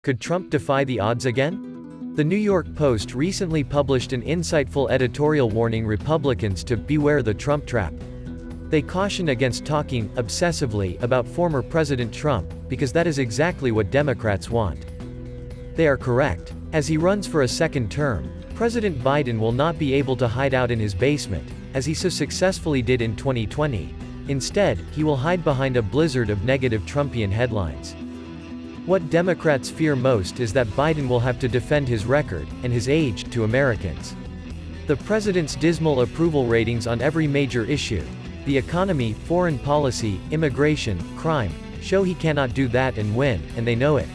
Could Trump defy the odds again? The New York Post recently published an insightful editorial warning Republicans to beware the Trump trap. They caution against talking obsessively about former President Trump, because that is exactly what Democrats want. They are correct. As he runs for a second term, President Biden will not be able to hide out in his basement, as he so successfully did in 2020. Instead, he will hide behind a blizzard of negative Trumpian headlines. What Democrats fear most is that Biden will have to defend his record, and his age, to Americans. The president's dismal approval ratings on every major issue, the economy, foreign policy, immigration, crime, show he cannot do that and win, and they know it.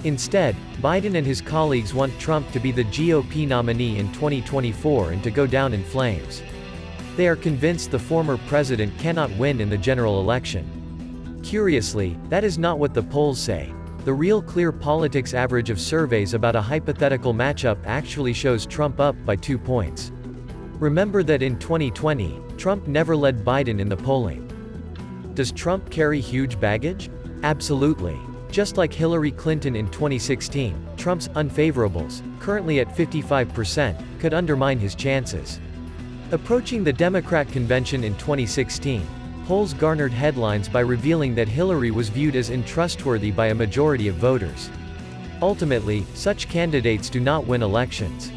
Instead, Biden and his colleagues want Trump to be the GOP nominee in 2024 and to go down in flames. They are convinced the former president cannot win in the general election. Curiously, that is not what the polls say. The Real Clear Politics average of surveys about a hypothetical matchup actually shows Trump up by 2 points. Remember that in 2020, Trump never led Biden in the polling. Does Trump carry huge baggage? Absolutely. Just like Hillary Clinton in 2016, Trump's unfavorables, currently at 55%, could undermine his chances. Approaching the Democrat convention in 2016, polls garnered headlines by revealing that Hillary was viewed as untrustworthy by a majority of voters. Ultimately, such candidates do not win elections.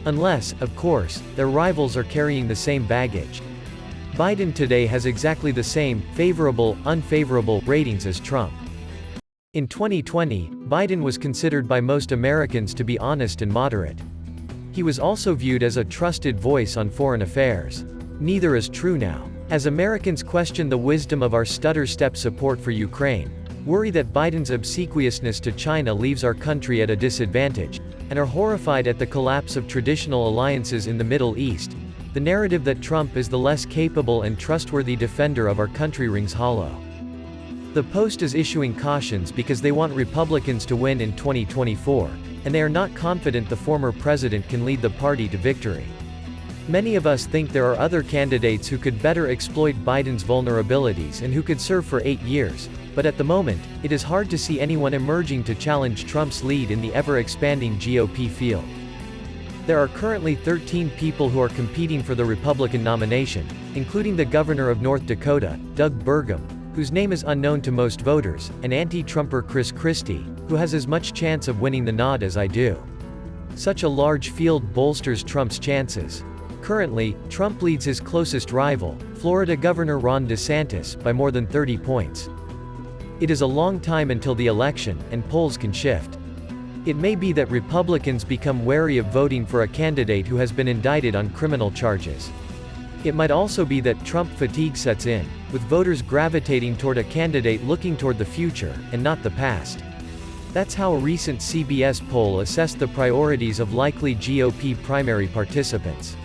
Unless, of course, their rivals are carrying the same baggage. Biden today has exactly the same, favorable, unfavorable, ratings as Trump. In 2020, Biden was considered by most Americans to be honest and moderate. He was also viewed as a trusted voice on foreign affairs. Neither is true now. As Americans question the wisdom of our stutter-step support for Ukraine, worry that Biden's obsequiousness to China leaves our country at a disadvantage, and are horrified at the collapse of traditional alliances in the Middle East, the narrative that Trump is the less capable and trustworthy defender of our country rings hollow. The Post is issuing cautions because they want Republicans to win in 2024, and they are not confident the former president can lead the party to victory. Many of us think there are other candidates who could better exploit Biden's vulnerabilities and who could serve for 8 years, but at the moment, it is hard to see anyone emerging to challenge Trump's lead in the ever-expanding GOP field. There are currently 13 people who are competing for the Republican nomination, including the governor of North Dakota, Doug Burgum, whose name is unknown to most voters, and anti-Trumper Chris Christie, who has as much chance of winning the nod as I do. Such a large field bolsters Trump's chances. Currently, Trump leads his closest rival, Florida Governor Ron DeSantis, by more than 30 points. It is a long time until the election, and polls can shift. It may be that Republicans become wary of voting for a candidate who has been indicted on criminal charges. It might also be that Trump fatigue sets in, with voters gravitating toward a candidate looking toward the future, and not the past. That's how a recent CBS poll assessed the priorities of likely GOP primary participants.